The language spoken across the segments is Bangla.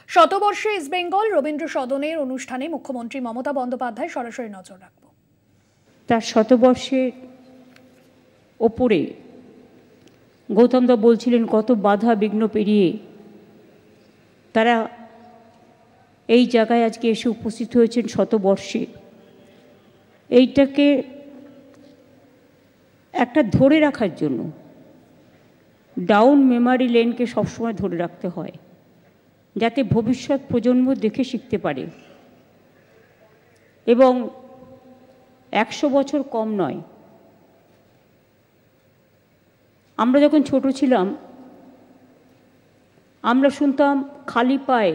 শতবর্ষে ইস্টবেঙ্গল রবীন্দ্র সদনের অনুষ্ঠানে মুখ্যমন্ত্রী মমতা বন্দ্যোপাধ্যায় সরাসরি নজর রাখব। তার শতবর্ষের ওপরে গৌতমদা বলছিলেন কত বাধা বিঘ্ন পেরিয়ে তারা এই জায়গায় আজকে এসে উপস্থিত হয়েছেন শতবর্ষে। এইটাকে একটা ধরে রাখার জন্য ডাউন মেমারি লেনকে সবসময় ধরে রাখতে হয়, যাতে ভবিষ্যৎ প্রজন্ম দেখে শিখতে পারে। এবং 100 বছর কম নয়। আমরা যখন ছোট ছিলাম আমরা শুনতাম খালি পায়ে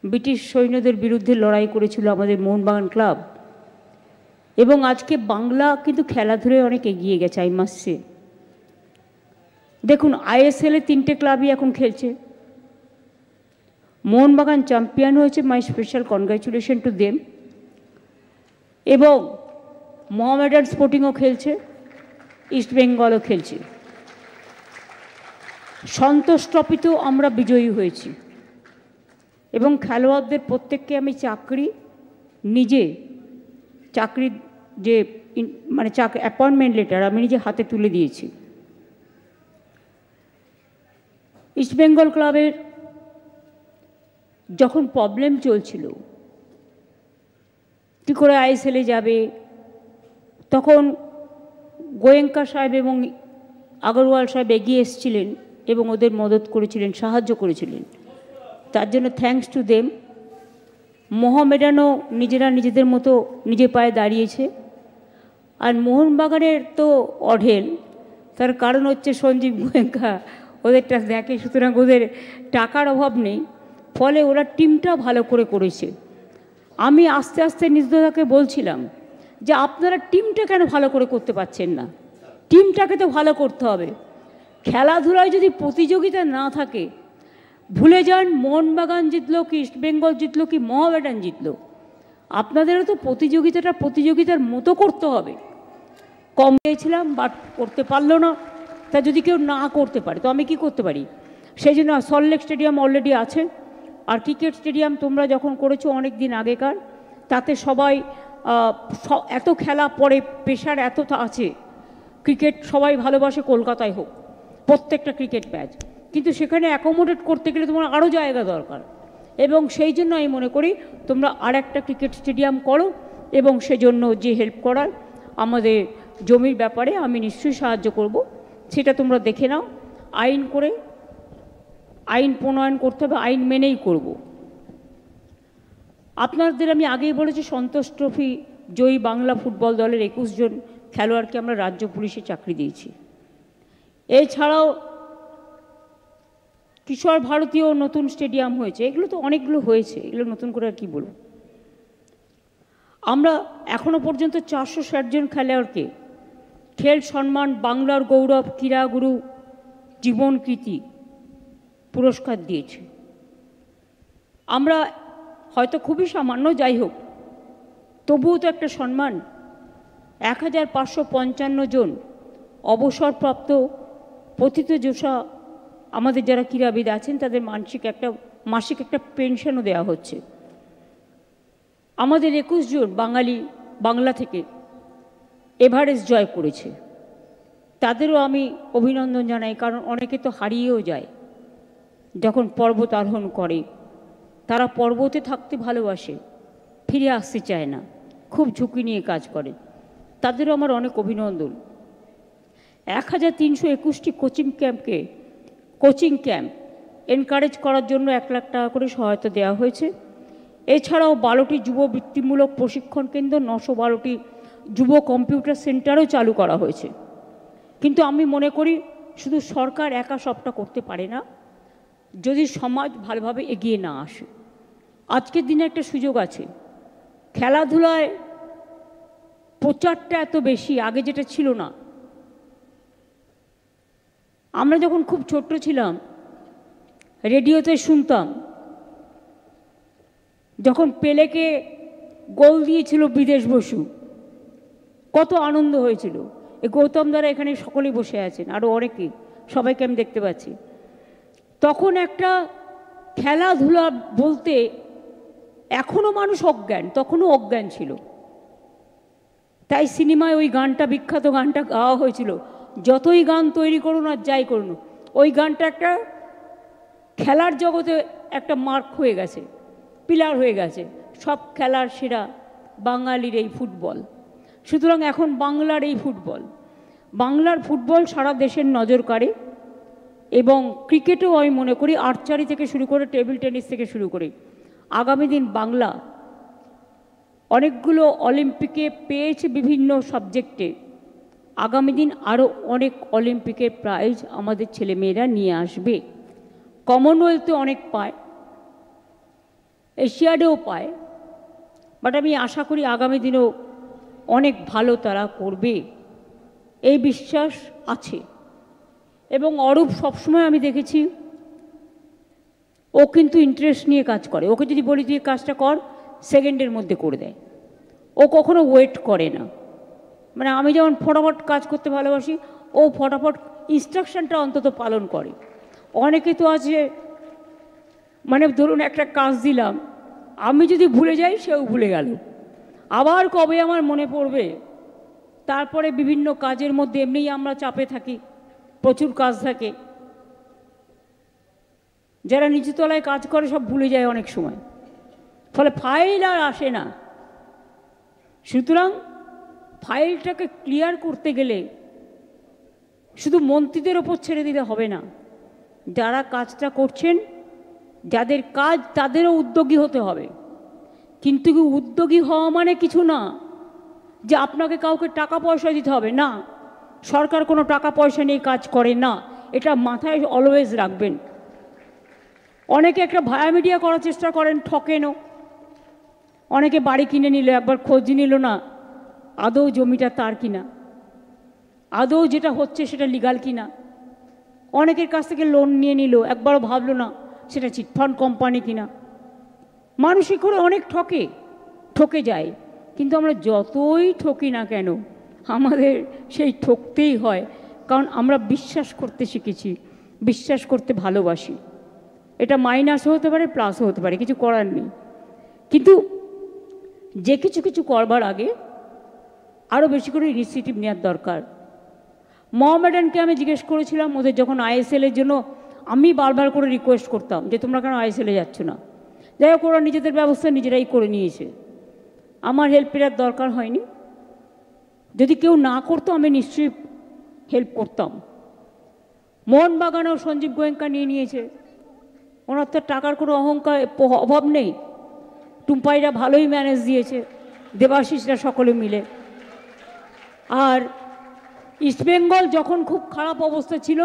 ব্রিটিশ সৈন্যদের বিরুদ্ধে লড়াই করেছিল আমাদের মোহনবাগান ক্লাব। এবং আজকে বাংলা কিন্তু খেলাধুলায় অনেক এগিয়ে গেছে। আই মাস্ট সে, দেখুন ISL-এ 3টে ক্লাবই এখন খেলছে। মোহনবাগান চ্যাম্পিয়ন হয়েছে, মাই স্পেশাল কনগ্রাচুলেশন টু দেম। এবং মোহামেডান স্পোর্টিংও খেলছে, ইস্টবেঙ্গলও খেলছে। সন্তোষ ট্রফিতেও আমরা বিজয়ী হয়েছি। এবং খেলোয়াড়দের প্রত্যেককে আমি চাকরির যে মানে অ্যাপয়েন্টমেন্ট লেটার আমি নিজে হাতে তুলে দিয়েছি। ইস্টবেঙ্গল ক্লাবের যখন প্রবলেম চলছিল কী করে ISL-এ যাবে, তখন গোয়েঙ্কা সাহেব এবং আগরওয়াল সাহেব এগিয়ে এসেছিলেন এবং ওদের মদত করেছিলেন, সাহায্য করেছিলেন। তার জন্য থ্যাঙ্কস টু দেম। মোহামেডানও নিজেদের মতো নিজের পায়ে দাঁড়িয়েছে। আর মোহনবাগানের তো অঢেল, তার কারণ হচ্ছে সঞ্জীব গোয়েঙ্কা ওদেরটা দেখে, সুতরাং ওদের টাকার অভাব নেই, ফলে ওরা টিমটা ভালো করেছে। আমি আস্তে আস্তে নিজদাকে বলছিলাম যে আপনারা টিমটা কেন ভালো করতে পারছেন না? টিমটাকে তো ভালো করতে হবে। খেলাধুলায় যদি প্রতিযোগিতা না থাকে, ভুলে যান মোহনবাগান জিতলো কি ইস্টবেঙ্গল জিতলো কি মোহামেডান জিতলো, আপনাদেরও তো প্রতিযোগিতার মতো করতে হবে। কম পেয়েছিলাম বাট করতে পারলো না। তা যদি কেউ না করতে পারে তো আমি কি করতে পারি? সেই জন্য সল্টলেক স্টেডিয়াম অলরেডি আছে। আর ক্রিকেট স্টেডিয়াম তোমরা যখন করেছো অনেক দিন আগেকার, তাতে সবাই এত খেলা পরে প্রেশার এত আছে, ক্রিকেট সবাই ভালোবাসে, কলকাতায় হোক প্রত্যেকটা ক্রিকেট ম্যাচ, কিন্তু সেখানে অ্যাকোমোডেট করতে গেলে তোমার আরও জায়গা দরকার। এবং সেই জন্য আমি মনে করি তোমরা আর একটা ক্রিকেট স্টেডিয়াম করো, এবং সেজন্য যে হেল্প করার আমাদের জমির ব্যাপারে আমি নিশ্চয়ই সাহায্য করব, সেটা তোমরা দেখে নাও। আইন প্রণয়ন করতে হবে, আইন মেনেই করব। আপনাদের আমি আগেই বলেছি সন্তোষ ট্রফি জয়ী বাংলা ফুটবল দলের 21 জন খেলোয়াড়কে আমরা রাজ্য পুলিশে চাকরি দিয়েছি। এছাড়াও কিশোর ভারতীয় নতুন স্টেডিয়াম হয়েছে। এগুলো তো অনেকগুলো হয়েছে, এগুলো নতুন করে আর কি বলবো। আমরা এখনো পর্যন্ত 460 জন খেলোয়াড়কে খেল সম্মান, বাংলার গৌরব, ক্রীড়াগুরু, জীবন কৃতি পুরস্কার দিয়েছি। আমরা হয়তো খুবই সামান্য, যাই হোক তবুও তো একটা সম্মান। 1555 জন অবসরপ্রাপ্ত পতিতযশা আমাদের যারা ক্রীড়াবিদ আছেন তাদের মাসিক একটা পেনশনও দেওয়া হচ্ছে। আমাদের 21 জন বাংলা থেকে এভারেস্ট জয় করেছে, তাদেরও আমি অভিনন্দন জানাই। কারণ অনেকে তো হারিয়েও যায় যখন পর্বত আরোহণ করে। তারা পর্বতে থাকতে ভালোবাসে, ফিরে আসতে চায় না, খুব ঝুঁকি নিয়ে কাজ করে, তাদেরও আমার অনেক অভিনন্দন। 1321টি কোচিং ক্যাম্প এনকারেজ করার জন্য 1 লাখ টাকা করে সহায়তা দেওয়া হয়েছে। এছাড়াও 12টি যুব বৃত্তিমূলক প্রশিক্ষণ কেন্দ্র, 912টি যুব কম্পিউটার সেন্টারও চালু করা হয়েছে। কিন্তু আমি মনে করি শুধু সরকার একা সবটা করতে পারে না, যদি সমাজ ভালোভাবে এগিয়ে না আসে। আজকের দিনে একটা সুযোগ আছে, খেলাধুলায় প্রচারটা এত বেশি, আগে যেটা ছিল না। আমরা যখন খুব ছোট্ট ছিলাম রেডিওতে শুনতাম যখন পেলেকে গোল দিয়েছিল বিদেশ বসু, কত আনন্দ হয়েছিল। এই গৌতম দ্বারা এখানে সকলেই বসে আছেন, আরও অনেকেই, সবাইকে আমি দেখতে পাচ্ছি। তখন একটা খেলাধুলা বলতে এখনও মানুষ অজ্ঞান, তখনও অজ্ঞান ছিল। তাই সিনেমায় ওই গানটা, বিখ্যাত গানটা গাওয়া হয়েছিল, যতই গান তৈরি করুন আর যাই করুন, ওই গানটা একটা খেলার জগতে একটা মার্ক হয়ে গেছে, পিলার হয়ে গেছে। সব খেলার সেরা বাঙালির এই ফুটবল। সুতরাং এখন বাংলার এই ফুটবল, বাংলার ফুটবল সারা দেশের নজর কাড়ে। এবং ক্রিকেটেও আমি মনে করি, আর্চারি থেকে শুরু করে টেবিল টেনিস থেকে শুরু করে আগামী দিন বাংলা অনেকগুলো অলিম্পিকে পেয়েছে বিভিন্ন সাবজেক্টে। আগামী দিন আরও অনেক অলিম্পিকের প্রাইজ আমাদের ছেলেমেয়েরা নিয়ে আসবে। কমনওয়েলথে অনেক পায়, এশিয়াডেও পায়, বাট আমি আশা করি আগামী দিনেও অনেক ভালো তারা করবে, এই বিশ্বাস আছে। এবং অরূপ সবসময় আমি দেখেছি ও কিন্তু ইন্টারেস্ট নিয়ে কাজ করে। ওকে যদি বলি তুই কাজটা কর, সেকেন্ডের মধ্যে করে দেয়। ও কখনো ওয়েট করে না। মানে আমি যেমন ফটাফট কাজ করতে ভালোবাসি, ও ফটাফট ইনস্ট্রাকশনটা অন্তত পালন করে। অনেকে তো আছে, মানে ধরুন একটা কাজ দিলাম, আমি যদি ভুলে যাই সেও ভুলে গেল, আবার কবে আমার মনে পড়বে। তারপরে বিভিন্ন কাজের মধ্যে এমনিই আমরা চাপে থাকি, প্রচুর কাজ থাকে, যারা নিচুতলায় কাজ করে সব ভুলে যায় অনেক সময়, ফলে ফাইল আর আসে না। সুতরাং ফাইলটাকে ক্লিয়ার করতে গেলে শুধু মন্ত্রীদের ওপর ছেড়ে দিলে হবে না, যারা কাজটা করছেন, যাদের কাজ, তাদেরও উদ্যোগী হতে হবে। কিন্তু উদ্যোগী হওয়া মানে কিছু না যে আপনাকে কাউকে টাকা পয়সা দিতে হবে, না। সরকার কোনো টাকা পয়সা নিয়ে কাজ করে না, এটা মাথায় অলওয়েজ রাখবেন। অনেকে একটা ভায়া মিডিয়া করার চেষ্টা করেন, ঠকেনও। অনেকে বাড়ি কিনে নিল, একবার খোঁজ নিল না আদৌ জমিটা তার কিনা, আদৌ যেটা হচ্ছে সেটা লিগাল কিনা। অনেকের কাছ থেকে লোন নিয়ে নিল, একবারও ভাবলো না সেটা চিটফান্ড কোম্পানি কিনা। মানসিক করে অনেক ঠকে যায়। কিন্তু আমরা যতই ঠকি না কেন, আমাদের সেই ঠকতেই হয়, কারণ আমরা বিশ্বাস করতে শিখেছি, বিশ্বাস করতে ভালোবাসি। এটা মাইনাসও হতে পারে, প্লাসও হতে পারে, কিছু করার নেই। কিন্তু যে কিছু করবার আগে আরও বেশি করে ইনিশিয়েটিভ নেওয়ার দরকার। মোহামেডানকে আমি জিজ্ঞেস করেছিলাম, ওদের যখন আইএসএলের জন্য আমি বারবার করে রিকোয়েস্ট করতাম যে তোমরা কেন আইএসএলে যাচ্ছ না। যাই হোক, ওরা নিজেদের ব্যবস্থা নিজেরাই করে নিয়েছে, আমার হেল্পের আর দরকার হয়নি। যদি কেউ না করতো আমি নিশ্চয়ই হেল্প করতাম। মোহনবাগানেও সঞ্জীব গোয়েঙ্কা নিয়ে নিয়েছে, ওনার তো টাকার কোনো অভাব নেই। টুম্পাইরা ভালোই ম্যানেজ দিয়েছে, দেবাশিসরা সকলে মিলে। আর ইস্টবেঙ্গল যখন খুব খারাপ অবস্থা ছিল,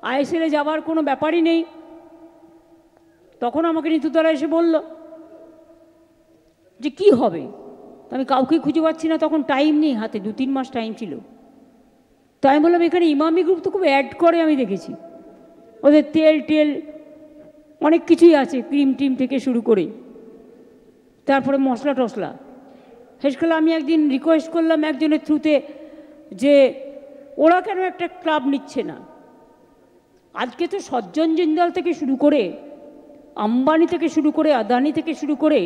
আইএসএলে যাওয়ার কোনো ব্যাপারই নেই, তখন আমাকে নিতুতলা এসে বলল যে কি হবে। আমি কাউকেই খুঁজে পাচ্ছি না, তখন টাইম নেই হাতে, 2-3 মাস টাইম ছিল। তাই আমি বললাম এখানে ইমামি গ্রুপ তো খুব অ্যাড করে, আমি দেখেছি ওদের তেল অনেক কিছুই আছে, ক্রিম টিম থেকে শুরু করে, তারপরে মশলা টশলা। শেষকালে আমি একদিন রিকোয়েস্ট করলাম একজনের থ্রুতে যে ওরা কেন একটা ক্লাব নিচ্ছে না। আজকে তো সজ্জন জিন্দাল থেকে শুরু করে, আম্বানি থেকে শুরু করে, আদানি থেকে শুরু করে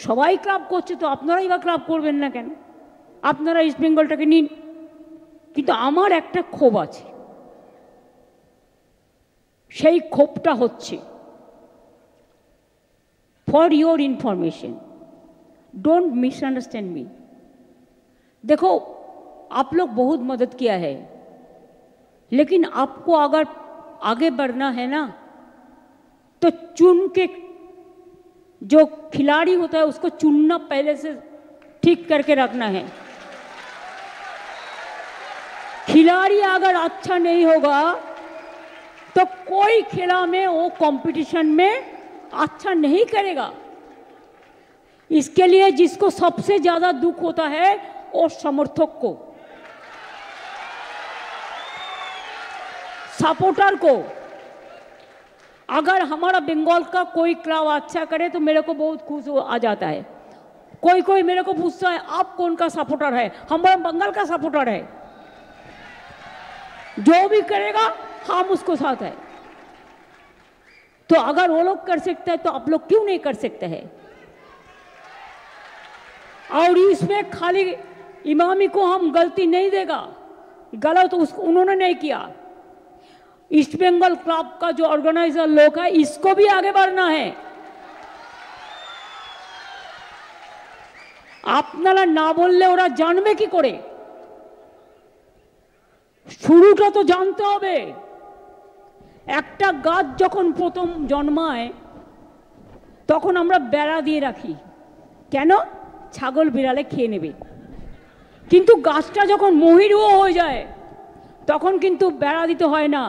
সবাই ক্লাব করছে, তো আপনারাই বা ক্লাব করবেন না কেন? আপনারা ইস্টবেঙ্গলটাকে নিন। কিন্তু আমার একটা ক্ষোভ আছে, সেই ক্ষোভটা হচ্ছে, for your information, don't misunderstand मी। देखो, आप लोग बहुत मदद किया है, लेकिन आपको अगर आगे बढ़ना है ना, तो चुन के जो खिलाड़ी होता है उसको चुनना पहले से ठीक करके रखना है। खिलाड़ी अगर अच्छा नहीं होगा तो कोई खेला में वो कंपटीशन में अच्छा नहीं करेगा। इसके लिए जिसको सबसे ज्यादा दुख होता है वो समर्थक को, सपोर्टर को। अगर हमारा बंगाल का कोई क्लब अच्छा करे तो मेरे को बहुत खुश आ जाता है। कोई मेरे को पूछता है आप कौन का सपोर्टर है, हमारा बंगाल का सपोर्टर है, जो भी करेगा हम उसको साथ है। तो अगर वो लोग कर सकते हैं तो आप लोग क्यों नहीं कर सकते हैं? और इसमें खाली इमामी को हम गलती नहीं देगा, गलत उसको उन्होंने नहीं किया। ईस्ट बंगाल क्लब का जो ऑर्गेनाइजर लोग है, इसको भी आगे बढ़ना है। আপনারা না বললে ওরা জানবে কি করে? শুরুটা তো জানতে হবে। একটা গাছ যখন প্রথম জন্মায় তখন আমরা বেড়া দিয়ে রাখি, কেন? ছাগল বিড়ালে খেয়ে নেবে। কিন্তু গাছটা যখন মহিরুহ হয়ে যায় তখন কিন্তু বেড়া দিতে হয় না,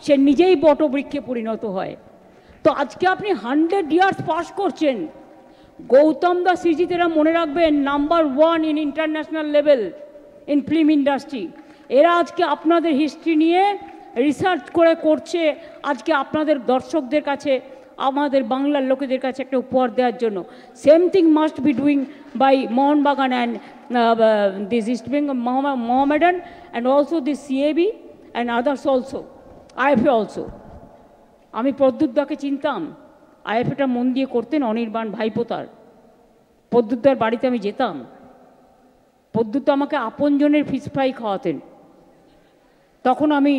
সে নিজেই বটবৃক্ষে পরিণত হয়। তো আজকে আপনি 100 ইয়ার্স পাস করছেন। গৌতম দাস সৃজিতেরা মনে রাখবেন, number 1 in international level in film industry. এরা আজকে আপনাদের হিস্ট্রি নিয়ে রিসার্চ করে করছে, আজকে আপনাদের দর্শকদের কাছে, আমাদের বাংলার লোকেদের কাছে একটা উপহার দেওয়ার জন্য। Same thing must be doing by Mohun Bagan and this East Bengal Mohammedan and also this CAB and others also, IFA also. আমি প্রদ্যুৎদাকে চিনতাম, আইএফএটা মন দিয়ে করতেন অনির্বাণ ভাইপোতার। প্রদ্যুৎদার বাড়িতে আমি যেতাম, প্রদ্যুৎ আমাকে আপনজনের ফিশ ফ্রাই খাওয়াতেন। তখন আমি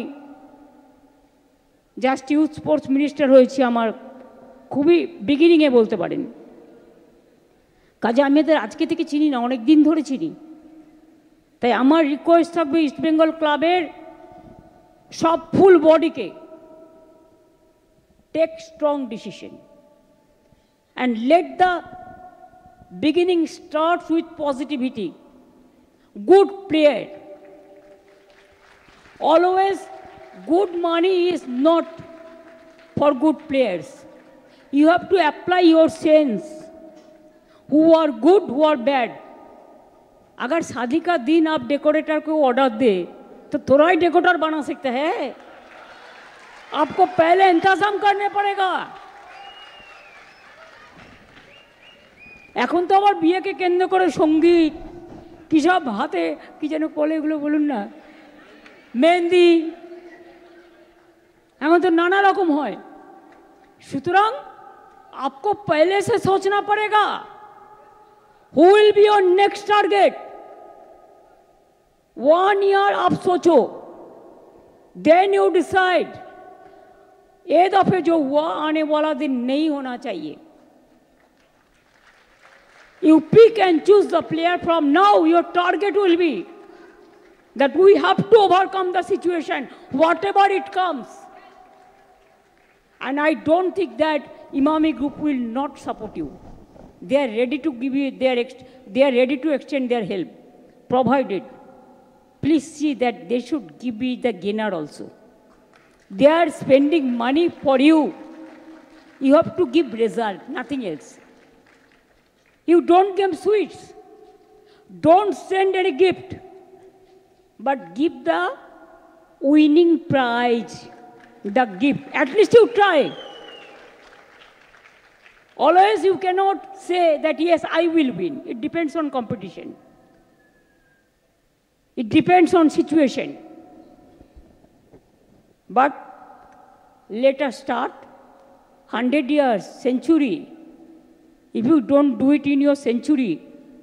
জাস্ট ইউথ স্পোর্টস মিনিস্টার হয়েছি, আমার খুবই বিগিনিংয়ে বলতে পারেন। কাজে আমি এদের আজকে থেকে চিনি না, অনেক দিন ধরে চিনি। তাই আমার রিকোয়েস্ট থাকবে ইস্টবেঙ্গল ক্লাবের সব full body, take strong decision and let the beginning starts with positivity. Good player. Always good money is not for good players. You have to apply your sense. Who are good, who are bad. अगर शादी का दिन आप डेकोरेटर को ऑर्डर दे तो थोड़ा ही डेकोरेटर बना सकते हैं। आपको पहले इंतजाम करने पड़ेगा। এখন তো আবার বিয়েকে কেন্দ্র করে সঙ্গীত কী সব হাতে কী যেন বলে, এগুলো বলুন না, মেহেন্দি, এখন তো নানা রকম হয়। সুতরাং आपको पहले से सोचना पड़ेगा who will be your next target। 1 year आप सोचो, then you decide। ये दफे जो हुआ आने वाला दिन नहीं होना चाहिए। You pick and choose the player from now. Your target will be that we have to overcome the situation, whatever it comes. And I don't think that Imami Group will not support you. They are ready to give you they are ready to extend their help, provided. Please see that they should give you the gainer also. They are spending money for you. You have to give result, nothing else. You don't give sweets, don't send any gift, but give the winning prize, the gift. At least you try. Always you cannot say that yes, I will win. It depends on competition. It depends on situation. But let us start 100 years, century. If you don't do it in your century,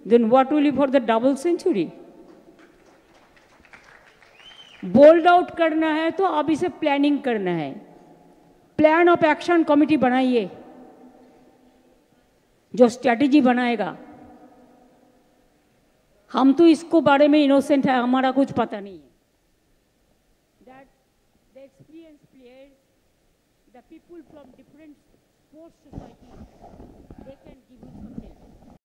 then what will be for the double century? Bold out करना है तो अब इसे प्लानिंग करना है। प्लान ऑफ एक्शन कमिटी बनाइए जो स्ट्रैटेजी बनाएगा। हम तो इसको बारे में इनोसेंट है, हमारा कुछ पता नहीं है। That the experienced players, the people from different sports societies, they can give you some help.